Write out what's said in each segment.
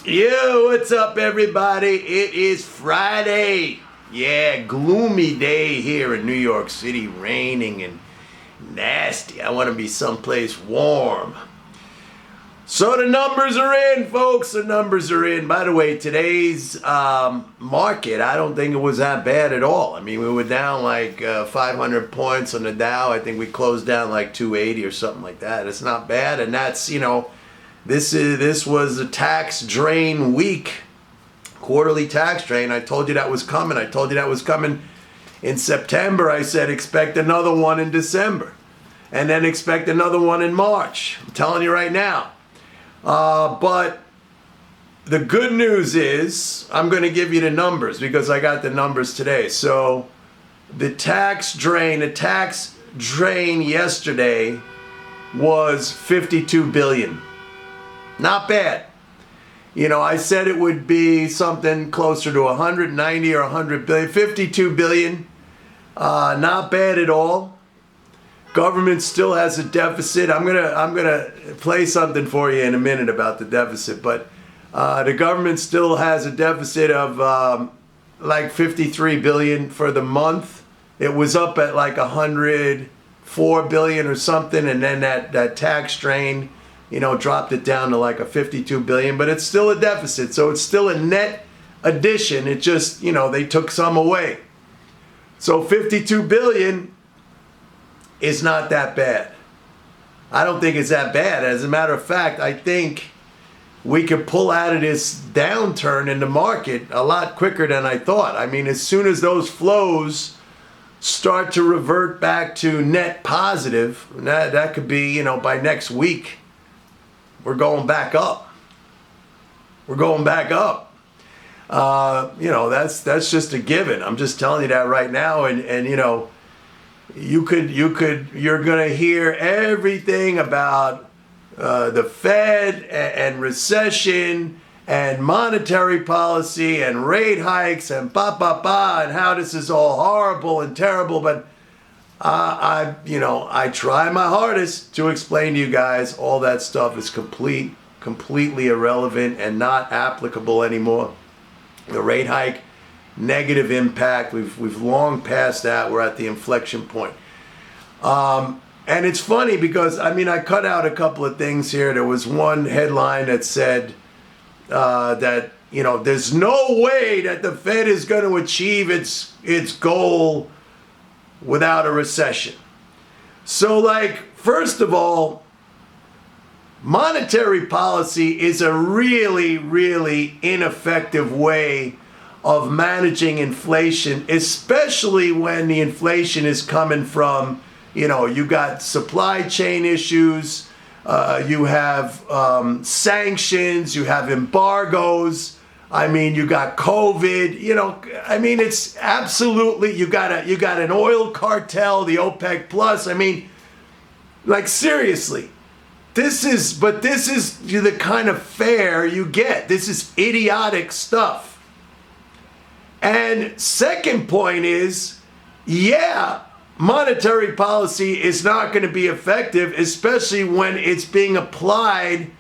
Yo, what's up, everybody? It is Friday. Yeah, gloomy day here in New York City, raining and nasty. I want to be someplace warm. So the numbers are in, folks. The numbers are in. By the way, today's market, I don't think it was that bad at all. I mean, we were down like 500 points on the Dow. I think we closed down like 280 or something like that. It's not bad, and that's, this was a tax drain week, quarterly tax drain. I told you that was coming. I told you that was coming in September. I said expect another one in December, and then expect another one in March. I'm telling you right now. But the good news is I'm going to give you the numbers because I got the numbers today. So the tax drain yesterday was 52 billion. Not bad. I said it would be something closer to 190 or 100 billion. 52 billion. Not bad at all. Government still has a deficit. I'm gonna play something for you in a minute about the deficit, but the government still has a deficit of like 53 billion for the month. It was up at like 104 billion or something, and then that tax drain, dropped it down to like a 52 billion, but it's still a deficit. So it's still a net addition. It just, they took some away. So 52 billion is not that bad. I don't think it's that bad. As a matter of fact, I think we could pull out of this downturn in the market a lot quicker than I thought. I mean, as soon as those flows start to revert back to net positive, that could be, by next week, we're going back up. We're going back up. That's just a given. I'm just telling you that right now, and you're gonna hear everything about the Fed and recession and monetary policy and rate hikes and and how this is all horrible and terrible, but I try my hardest to explain to you guys all that stuff is completely irrelevant and not applicable anymore. The rate hike, negative impact, we've long passed that. We're at the inflection point. And it's funny because, I cut out a couple of things here. There was one headline that said that, there's no way that the Fed is going to achieve its goal without a recession. So, first of all, monetary policy is a really, really ineffective way of managing inflation, especially when the inflation is coming from, you got supply chain issues, you have sanctions, you have embargoes. You got COVID, it's absolutely, you got an oil cartel, the OPEC plus. Seriously, this is the kind of fare you get. This is idiotic stuff. And second point is, monetary policy is not going to be effective, especially when it's being applied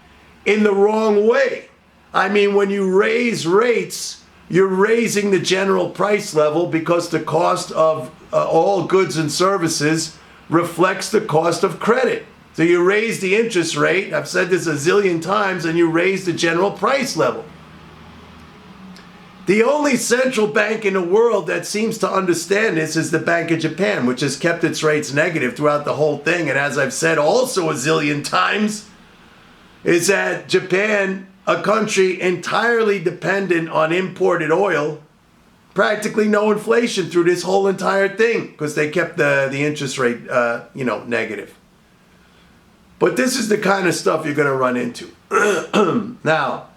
in the wrong way. When you raise rates, you're raising the general price level because the cost of all goods and services reflects the cost of credit. So you raise the interest rate, I've said this a zillion times, and you raise the general price level. The only central bank in the world that seems to understand this is the Bank of Japan, which has kept its rates negative throughout the whole thing. And as I've said also a zillion times, is that Japan, a country entirely dependent on imported oil, practically no inflation through this whole entire thing because they kept the interest rate, negative. But this is the kind of stuff you're going to run into. Now,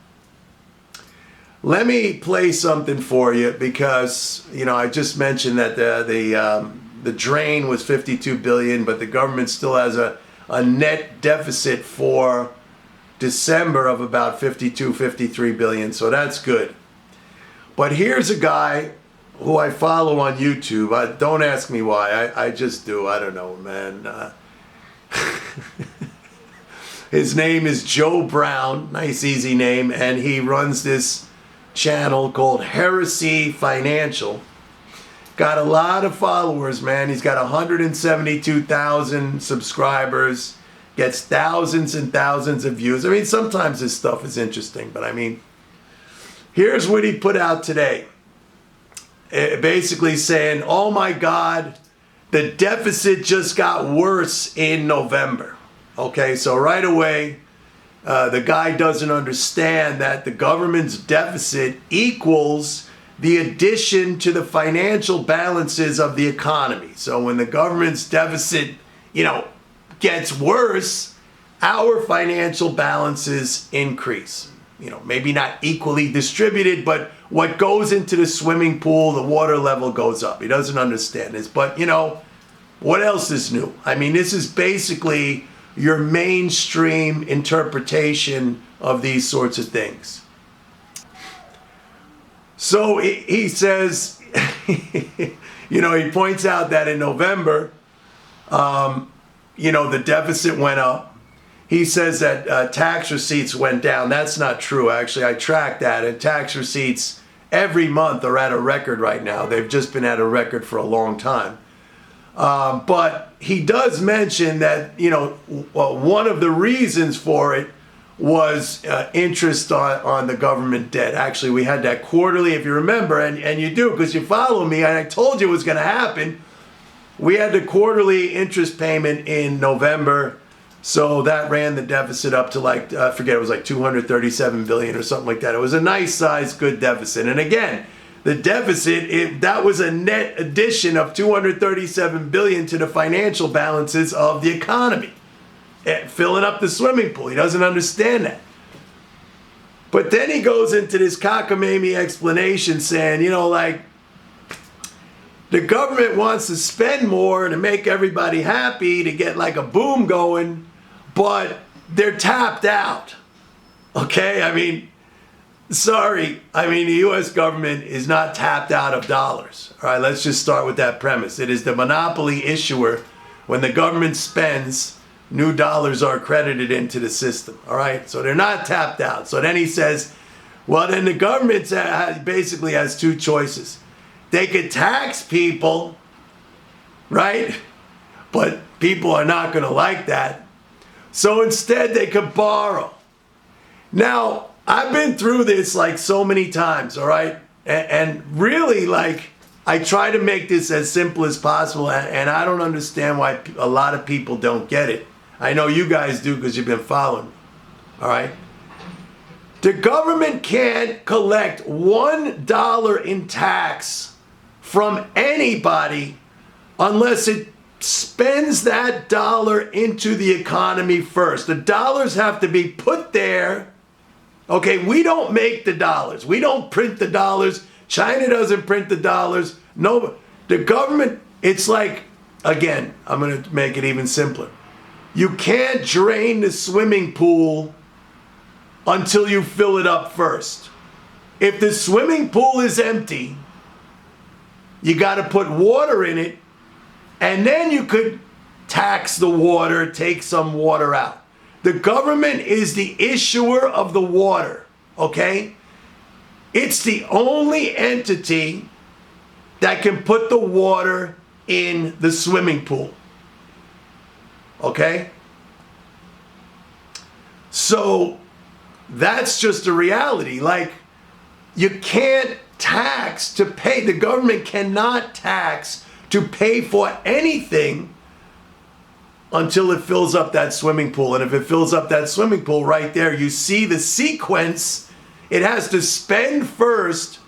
let me play something for you because, I just mentioned that the drain was 52 billion, but the government still has a net deficit for December of about 53 billion. So that's good. But here's a guy who I follow on YouTube. Don't ask me why. I just do. I don't know, man. His name is Joe Brown, nice easy name, and he runs this channel called Heresy Financial. Got a lot of followers, man. He's got 172,000 subscribers, gets thousands and thousands of views. I mean, sometimes this stuff is interesting, but I mean, here's what he put out today. Basically saying, oh my God, the deficit just got worse in November. Okay, so right away, the guy doesn't understand that the government's deficit equals the addition to the financial balances of the economy. So when the government's deficit, gets worse, our financial balances increase. Maybe not equally distributed, but what goes into the swimming pool, the water level goes up. He doesn't understand this, but what else is new? I mean, this is basically your mainstream interpretation of these sorts of things. So he says, he points out that in November, the deficit went up. He says that tax receipts went down. That's not true, actually. I tracked that, and tax receipts every month are at a record right now. They've just been at a record for a long time. But he does mention that, one of the reasons for it was interest on the government debt. Actually, we had that quarterly, if you remember, and you do because you follow me, and I told you it was going to happen. We had the quarterly interest payment in November, so that ran the deficit up to I forget, it was like 237 billion or something like that. It was a nice size, good deficit. And again, the deficit, that was a net addition of 237 billion to the financial balances of the economy, filling up the swimming pool. He doesn't understand that. But then he goes into this cockamamie explanation saying, the government wants to spend more to make everybody happy, to get like a boom going, but they're tapped out. Okay? I mean, sorry. I mean, the U.S. government is not tapped out of dollars. All right, let's just start with that premise. It is the monopoly issuer. When the government spends, new dollars are credited into the system. All right, so they're not tapped out. So then he says, well, then the government basically has two choices. They could tax people, right? But people are not going to like that. So instead, they could borrow. Now, I've been through this like so many times, all right? And really, I try to make this as simple as possible, and I don't understand why a lot of people don't get it. I know you guys do because you've been following me, all right? The government can't collect $1 in tax from anybody unless it spends that dollar into the economy first. The dollars have to be put there. Okay, we don't make the dollars. We don't print the dollars. China doesn't print the dollars. No, the government, it's like, again, I'm going to make it even simpler. You can't drain the swimming pool until you fill it up first. If the swimming pool is empty, you got to put water in it, and then you could tax the water, take some water out. The government is the issuer of the water, okay? It's the only entity that can put the water in the swimming pool, okay? So that's just a reality. You can't tax to pay. The government cannot tax to pay for anything until it fills up that swimming pool. And if it fills up that swimming pool right there, you see the sequence. It has to spend first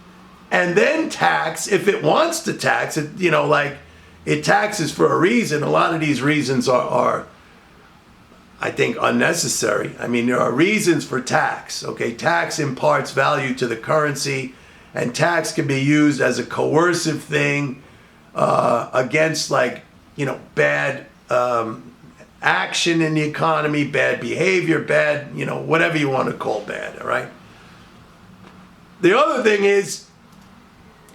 and then tax if it wants to tax. It taxes for a reason. A lot of these reasons are I think, unnecessary. I mean, there are reasons for tax. Okay, tax imparts value to the currency, and tax can be used as a coercive thing against, bad action in the economy, bad behavior, bad, whatever you want to call bad, all right? The other thing is,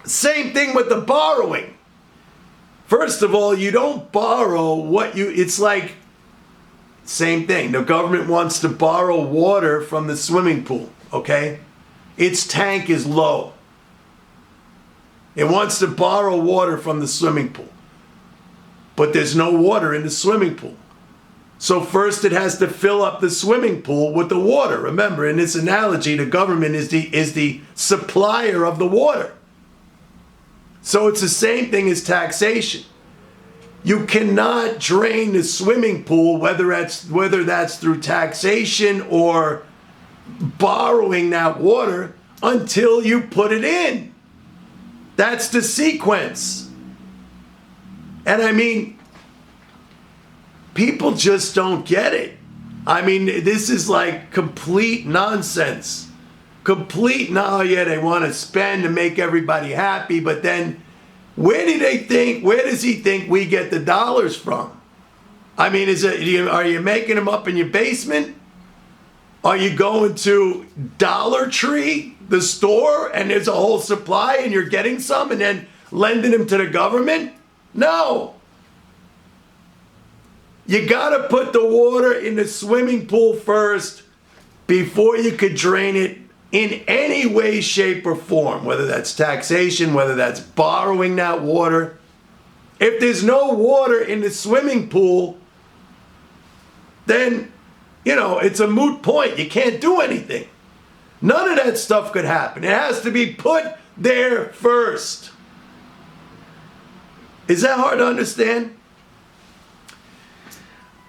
same thing with the borrowing. First of all, you don't borrow it's like same thing. The government wants to borrow water from the swimming pool, okay? Its tank is low. It wants to borrow water from the swimming pool. But there's no water in the swimming pool. So first it has to fill up the swimming pool with the water. Remember, in this analogy, the government is the supplier of the water. So it's the same thing as taxation. You cannot drain the swimming pool, whether that's through taxation or borrowing that water, until you put it in. That's the sequence. And I mean, people just don't get it. I mean, this is like complete nonsense. Yeah, they want to spend to make everybody happy, but then where does he think we get the dollars from? I mean, are you making them up in your basement? Are you going to Dollar Tree, the store, and there's a whole supply and you're getting some and then lending them to the government? No. You gotta put the water in the swimming pool first before you could drain it in any way, shape, or form, whether that's taxation, whether that's borrowing that water. If there's no water in the swimming pool, then, it's a moot point. You can't do anything. None of that stuff could happen. It has to be put there first. Is that hard to understand?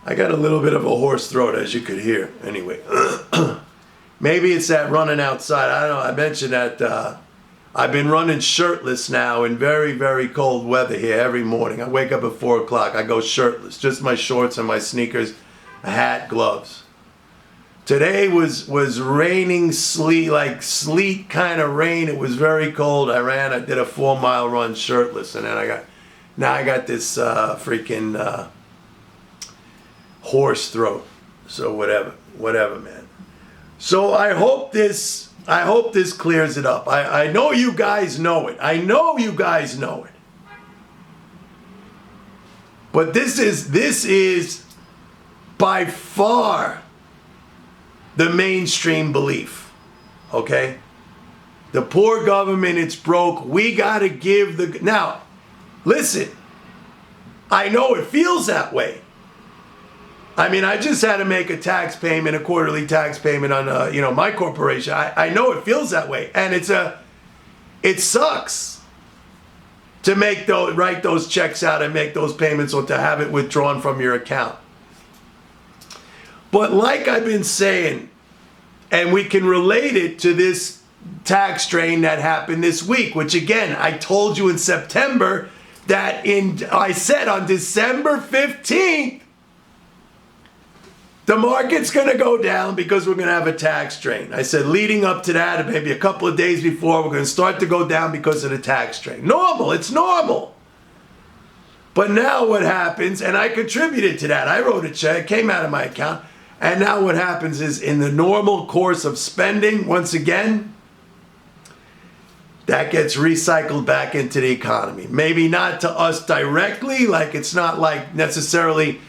I got a little bit of a hoarse throat, as you could hear. Anyway, maybe it's that running outside. I don't know. I mentioned that I've been running shirtless now in very, very cold weather here every morning. I wake up at 4 o'clock. I go shirtless, just my shorts and my sneakers, a hat, gloves. Today was raining, sleet kind of rain. It was very cold. I did a 4-mile run shirtless, and then I got this freaking hoarse throat. So whatever, man. So I hope this clears it up. I know you guys know it. But this is by far the mainstream belief. Okay? The poor government, it's broke. We got to give now, listen, I know it feels that way. I mean, I just had to make a quarterly tax payment on, my corporation. I know it feels that way. And it sucks to write those checks out and make those payments or to have it withdrawn from your account. But like I've been saying, and we can relate it to this tax drain that happened this week, which again, I told you in September that I said on December 15th, the market's going to go down because we're going to have a tax drain. I said leading up to that, maybe a couple of days before, we're going to start to go down because of the tax drain. Normal, it's normal. But now what happens, and I contributed to that. I wrote a check, it came out of my account. And now what happens is in the normal course of spending, once again, that gets recycled back into the economy. Maybe not to us directly, like it's not like necessarily,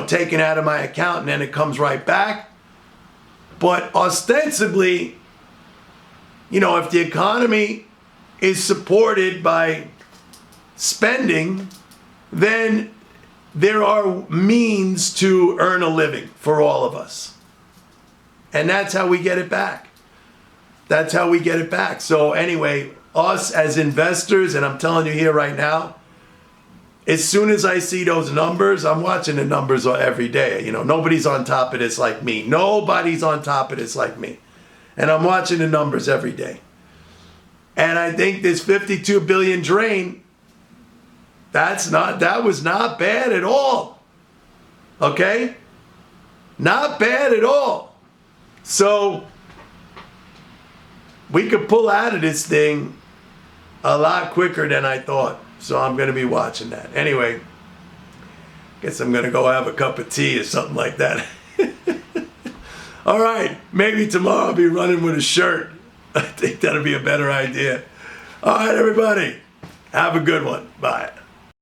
taken out of my account and then it comes right back. But ostensibly, if the economy is supported by spending, then there are means to earn a living for all of us. And that's how we get it back. So anyway, us as investors, and I'm telling you here right now, as soon as I see those numbers, I'm watching the numbers every day. Nobody's on top of this like me. And I'm watching the numbers every day. And I think this 52 billion drain, that was not bad at all. Okay? Not bad at all. So we could pull out of this thing a lot quicker than I thought. So I'm going to be watching that. Anyway, guess I'm going to go have a cup of tea or something like that. All right. Maybe tomorrow I'll be running with a shirt. I think that'll be a better idea. All right, everybody. Have a good one. Bye.